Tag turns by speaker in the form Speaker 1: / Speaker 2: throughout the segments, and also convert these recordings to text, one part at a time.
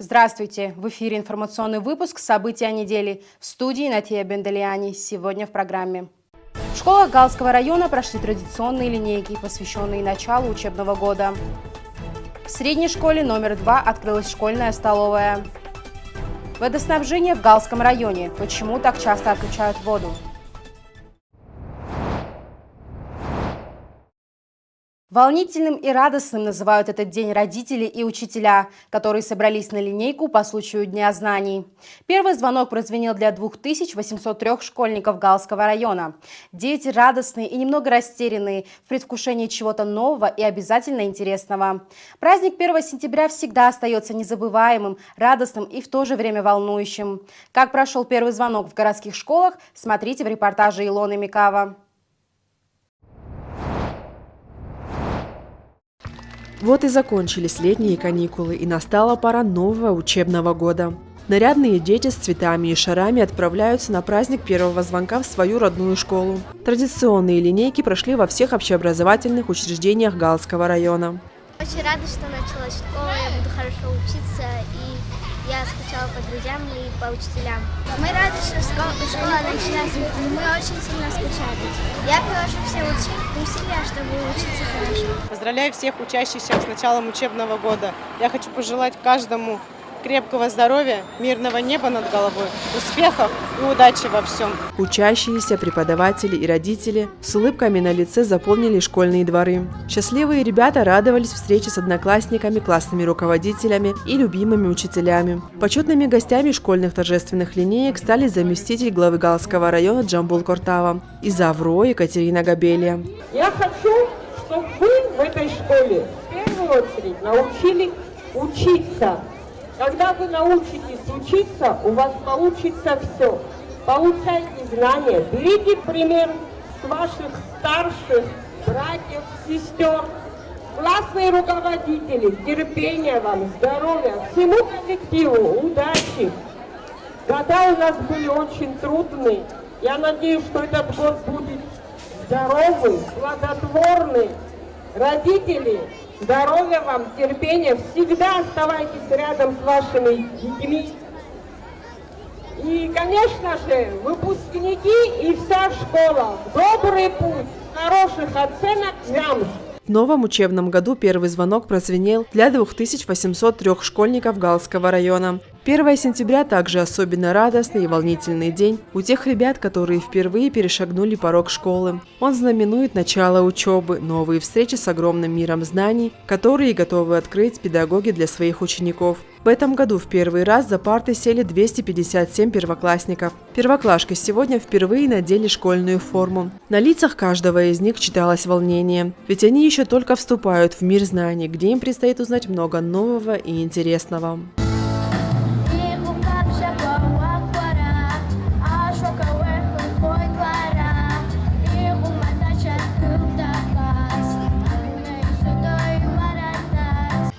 Speaker 1: Здравствуйте! В эфире информационный выпуск «События недели». В студии Натия Бенделиани. Сегодня в программе. В школах Галского района прошли традиционные линейки, посвященные началу учебного года. В средней школе номер 2 открылась школьная столовая. Водоснабжение в Галском районе. Почему так часто отключают воду? Волнительным и радостным называют этот день родители и учителя, которые собрались на линейку по случаю Дня знаний. Первый звонок прозвенел для 2803 школьников Галского района. Дети радостные и немного растерянные, в предвкушении чего-то нового и обязательно интересного. Праздник 1 сентября всегда остается незабываемым, радостным и в то же время волнующим. Как прошел первый звонок в городских школах, смотрите в репортаже Илоны Микава.
Speaker 2: Вот и закончились летние каникулы, и настала пора нового учебного года. Нарядные дети с цветами и шарами отправляются на праздник первого звонка в свою родную школу. Традиционные линейки прошли во всех общеобразовательных учреждениях Галского района.
Speaker 3: Очень рада, что началась школа, я буду хорошо учиться, и я скучала по друзьям и по учителям. Мы рады, что школа началась, мы очень сильно скучали. Я приложу все усилия, чтобы учиться хорошо.
Speaker 4: Поздравляю всех учащихся с началом учебного года. Я хочу пожелать каждому крепкого здоровья, мирного неба над головой, успехов и удачи во всем.
Speaker 2: Учащиеся, преподаватели и родители с улыбками на лице заполнили школьные дворы. Счастливые ребята радовались встрече с одноклассниками, классными руководителями и любимыми учителями. Почетными гостями школьных торжественных линеек стали заместитель главы Галского района Джамбул Кортава и завро Екатерина Габелия.
Speaker 5: Я хочу, чтобы вы в этой школе в первую очередь научились учиться. Когда вы научитесь учиться, у вас получится все. Получайте знания, берите пример с ваших старших братьев, сестер, классные руководители, терпения вам, здоровья, всему коллективу, удачи. Года у нас были очень трудные. Я надеюсь, что этот год будет здоровый, плодотворный. Родители, здоровья вам, терпения, всегда оставайтесь рядом с вашими детьми. И, конечно же, выпускники и вся школа, добрый путь, хороших оценок вам.
Speaker 2: В новом учебном году первый звонок прозвенел для 2803 школьников Галского района. 1 сентября также особенно радостный и волнительный день у тех ребят, которые впервые перешагнули порог школы. Он знаменует начало учебы, новые встречи с огромным миром знаний, которые готовы открыть педагоги для своих учеников. В этом году в первый раз за парты сели 257 первоклассников. Первоклашки сегодня впервые надели школьную форму. На лицах каждого из них читалось волнение, ведь они еще только вступают в мир знаний, где им предстоит узнать много нового и интересного.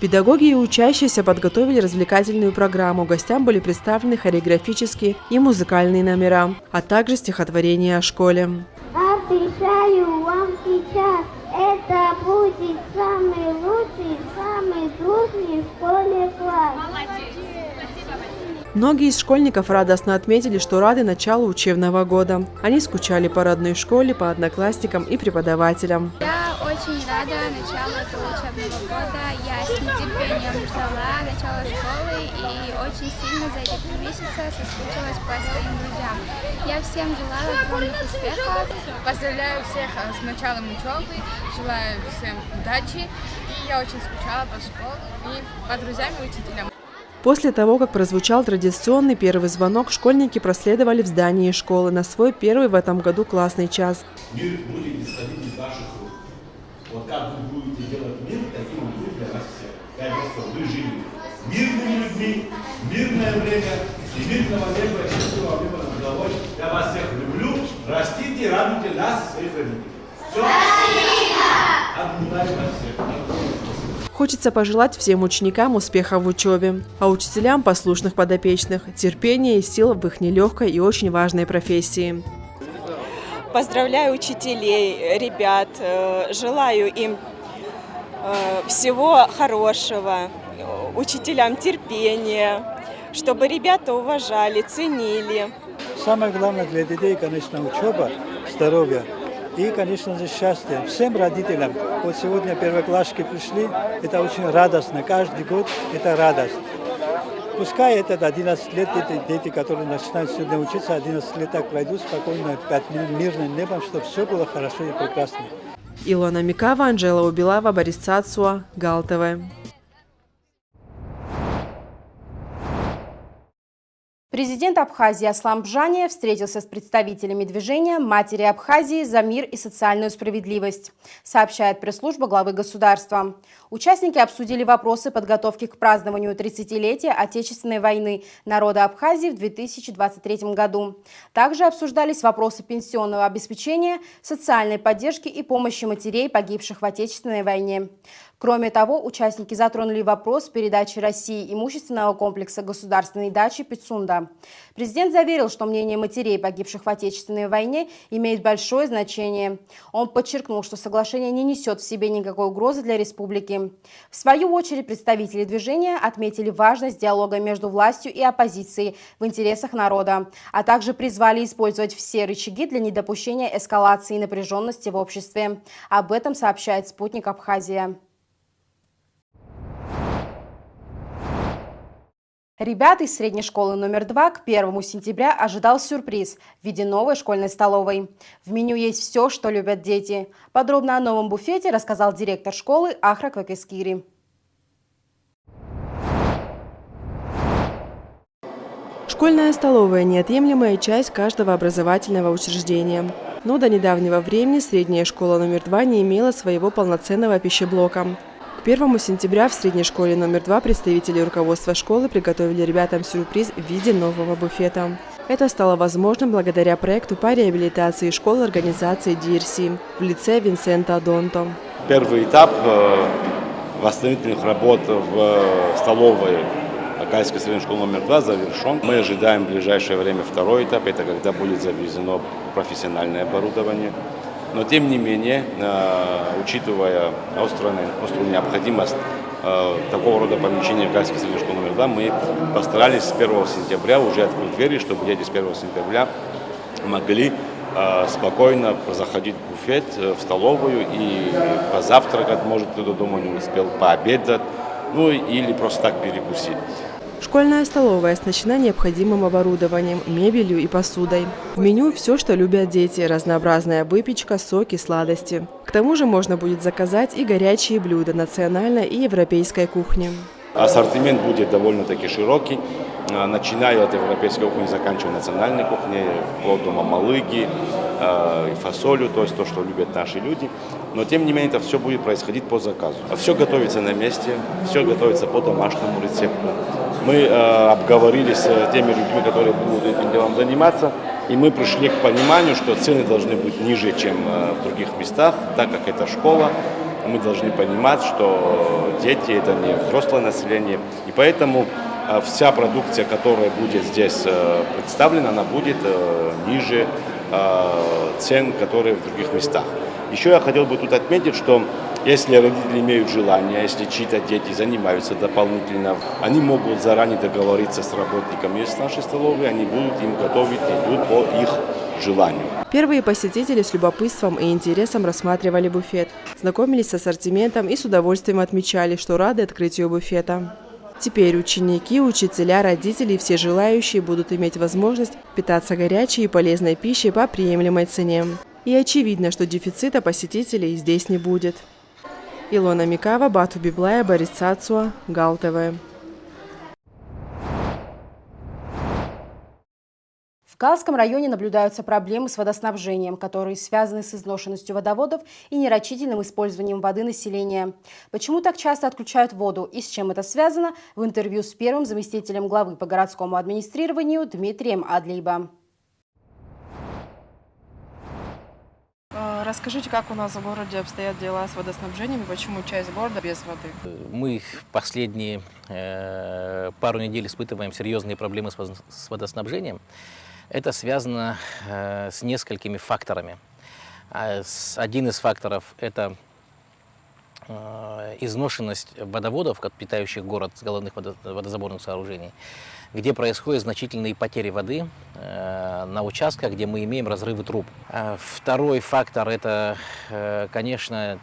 Speaker 2: Педагоги и учащиеся подготовили развлекательную программу. Гостям были представлены хореографические и музыкальные номера, а также стихотворения о школе.
Speaker 3: Обещаю вам сейчас, это будет самый лучший, самый дружный в школе класс.
Speaker 2: Многие из школьников радостно отметили, что рады началу учебного года. Они скучали по родной школе, по одноклассникам и преподавателям.
Speaker 6: Я очень рада началу этого учебного года. Я с нетерпением ждала начала школы и очень сильно за эти 3 месяца соскучилась по своим друзьям. Я всем желаю огромных успехов.
Speaker 7: Поздравляю всех с началом учебы, желаю всем удачи. И я очень скучала по школе и по друзьям и учителям.
Speaker 2: После того, как прозвучал традиционный первый звонок, школьники проследовали в здание школы на свой первый в этом году классный час.
Speaker 8: Мир будет исходить из ваших рук. Вот как вы будете делать мир, таким он будет для вас всех. Я просто вы жили мирными людьми, мирное время и мирного неба, счастливого неба над головой. Я вас всех люблю. Растите и радуйте нас и своих родителей. Все. Обнимаю вас всех.
Speaker 2: Хочется пожелать всем ученикам успеха в учебе, а учителям послушных подопечных терпения и сил в их нелегкой и очень важной профессии.
Speaker 9: Поздравляю учителей, ребят, желаю им всего хорошего, учителям терпения, чтобы ребята уважали, ценили.
Speaker 10: Самое главное для детей, конечно, учеба, здоровье и, конечно же, счастье. Всем родителям. Вот сегодня первоклассники пришли, это очень радостно. Каждый год это радость. Пускай это 11 лет, дети, которые начинают сегодня учиться, 11 лет так пройдут спокойно, под мирным небом, чтобы все было хорошо и прекрасно.
Speaker 2: Илона Микава, Анжела Убилава, Борис Цацуа, Гал ТВ.
Speaker 1: Президент Абхазии Аслан Бжания встретился с представителями движения «Матери Абхазии за мир и социальную справедливость», сообщает пресс-служба главы государства. Участники обсудили вопросы подготовки к празднованию 30-летия Отечественной войны народа Абхазии в 2023 году. Также обсуждались вопросы пенсионного обеспечения, социальной поддержки и помощи матерей, погибших в Отечественной войне. Кроме того, участники затронули вопрос передачи России имущественного комплекса государственной дачи Пицунда. Президент заверил, что мнение матерей, погибших в Отечественной войне, имеет большое значение. Он подчеркнул, что соглашение не несет в себе никакой угрозы для республики. В свою очередь, представители движения отметили важность диалога между властью и оппозицией в интересах народа, а также призвали использовать все рычаги для недопущения эскалации напряженности в обществе. Об этом сообщает «Спутник Абхазия». Ребят из средней школы номер 2 к 1 сентября ожидал сюрприз в виде новой школьной столовой. В меню есть все, что любят дети. Подробно о новом буфете рассказал директор школы Ахрак Векескири.
Speaker 2: Школьная столовая – неотъемлемая часть каждого образовательного учреждения. Но до недавнего времени средняя школа номер 2 не имела своего полноценного пищеблока. К 1 сентября в средней школе номер 2 представители руководства школы приготовили ребятам сюрприз в виде нового буфета. Это стало возможным благодаря проекту по реабилитации школ организации DRC в лице Винсента Донто.
Speaker 8: Первый этап восстановительных работ в столовой Гальской средней школы номер 2 завершен. Мы ожидаем в ближайшее время второй этап, это когда будет завезено профессиональное оборудование. Но тем не менее, учитывая острую необходимость такого рода помещения в Гальской средней школе номер 2, мы постарались с 1 сентября уже открыть двери, чтобы дети с 1 сентября могли спокойно заходить в буфет, в столовую и позавтракать, может кто-то дома не успел, пообедать, ну или просто так перекусить.
Speaker 2: Школьная столовая оснащена необходимым оборудованием, мебелью и посудой. В меню все, что любят дети – разнообразная выпечка, соки, сладости. К тому же можно будет заказать и горячие блюда национальной и европейской кухни.
Speaker 8: Ассортимент будет довольно-таки широкий, начиная от европейской кухни, заканчивая национальной кухней, вплоть до мамалыги, фасолью, то есть то, что любят наши люди. Но тем не менее это все будет происходить по заказу. Все готовится на месте, все готовится по домашнему рецепту. Мы обговорились с теми людьми, которые будут этим делом заниматься, и мы пришли к пониманию, что цены должны быть ниже, чем в других местах, так как это школа. Мы должны понимать, что дети – это не взрослое население, и поэтому вся продукция, которая будет здесь представлена, она будет ниже цен, которые в других местах. Еще я хотел бы тут отметить, что если родители имеют желание, если чьи-то дети занимаются дополнительно, они могут заранее договориться с работниками из нашей столовой, они будут им готовить еду по их желанию.
Speaker 2: Первые посетители с любопытством и интересом рассматривали буфет, знакомились с ассортиментом и с удовольствием отмечали, что рады открытию буфета. Теперь ученики, учителя, родители и все желающие будут иметь возможность питаться горячей и полезной пищей по приемлемой цене. И очевидно, что дефицита посетителей здесь не будет. Илона Микава, Бату Библая, Борис Цацуа, Гал ТВ.
Speaker 1: В Галском районе наблюдаются проблемы с водоснабжением, которые связаны с изношенностью водоводов и нерачительным использованием воды населения. Почему так часто отключают воду и с чем это связано, в интервью с первым заместителем главы по городскому администрированию Дмитрием Адлиба.
Speaker 2: Расскажите, как у нас в городе обстоят дела с водоснабжением и почему часть города без воды?
Speaker 11: Мы последние пару недель испытываем серьезные проблемы с водоснабжением. Это связано с несколькими факторами. Один из факторов – это изношенность водоводов, питающих город с головных водозаборных сооружений, где происходят значительные потери воды на участках, где мы имеем разрывы труб. Второй фактор – это, конечно,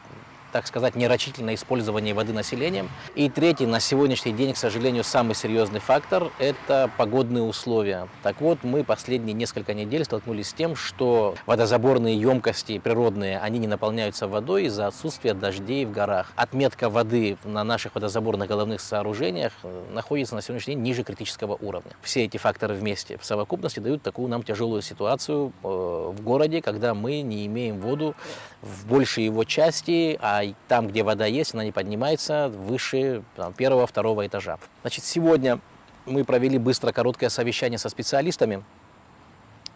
Speaker 11: так сказать, нерачительное использование воды населением. И третий, на сегодняшний день, к сожалению, самый серьезный фактор – это погодные условия. Так вот, мы последние несколько недель столкнулись с тем, что водозаборные емкости природные, они не наполняются водой из-за отсутствия дождей в горах. Отметка воды на наших водозаборных головных сооружениях находится на сегодняшний день ниже критического уровня. Все эти факторы вместе в совокупности дают такую нам тяжелую ситуацию в городе, когда мы не имеем воду в большей его части, а там, где вода есть, она не поднимается выше первого-второго этажа. Значит, сегодня мы провели быстро короткое совещание со специалистами,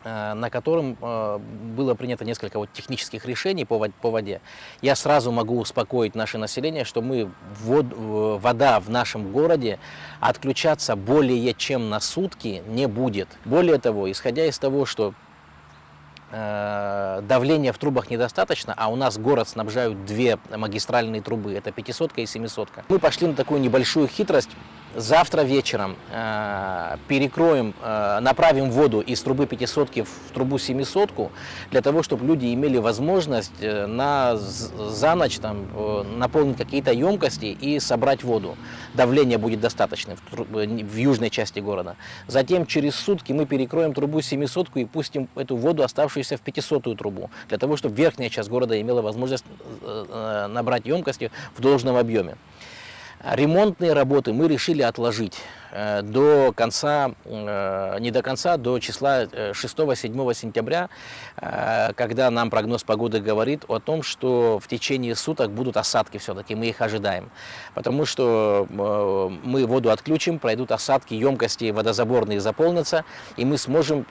Speaker 11: на котором было принято несколько технических решений по воде. Я сразу могу успокоить наше население, что вода в нашем городе отключаться более чем на сутки не будет. Более того, исходя из того, что давления в трубах недостаточно, а у нас город снабжают две магистральные трубы, это 500-ка и 700-ка. Мы пошли на такую небольшую хитрость. Завтра вечером перекроем, направим воду из трубы 500-ки в трубу 700-ку, для того, чтобы люди имели возможность за ночь наполнить какие-то емкости и собрать воду. Давление будет достаточно в южной части города. Затем через сутки мы перекроем трубу 700-ку и пустим эту воду, оставшуюся в 500-ю трубу, для того, чтобы верхняя часть города имела возможность набрать емкости в должном объеме. Ремонтные работы мы решили отложить до конца, не до конца, до числа 6-7 сентября, когда нам прогноз погоды говорит о том, что в течение суток будут осадки все-таки, мы их ожидаем. Потому что мы воду отключим, пройдут осадки, емкости водозаборные заполнятся, и мы сможем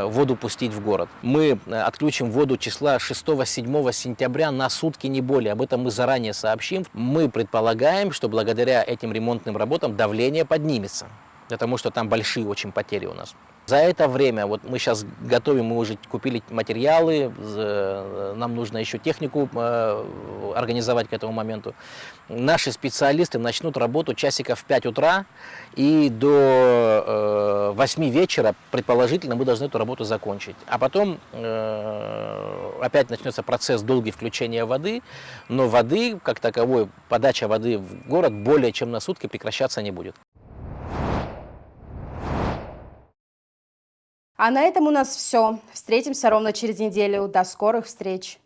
Speaker 11: воду пустить в город. Мы отключим воду числа 6-7 сентября на сутки, не более. Об этом мы заранее сообщим. Мы предполагаем, что благодаря этим ремонтным работам давление поднимется, потому что там большие очень потери у нас. За это время, вот мы сейчас готовим, мы уже купили материалы, нам нужно еще технику организовать к этому моменту. Наши специалисты начнут работу часиков в 5 утра, и до 8 вечера, предположительно, мы должны эту работу закончить. А потом опять начнется процесс долгий включения воды, но воды, как таковой, подача воды в город более чем на сутки прекращаться не будет.
Speaker 1: А на этом у нас все. Встретимся ровно через неделю. До скорых встреч!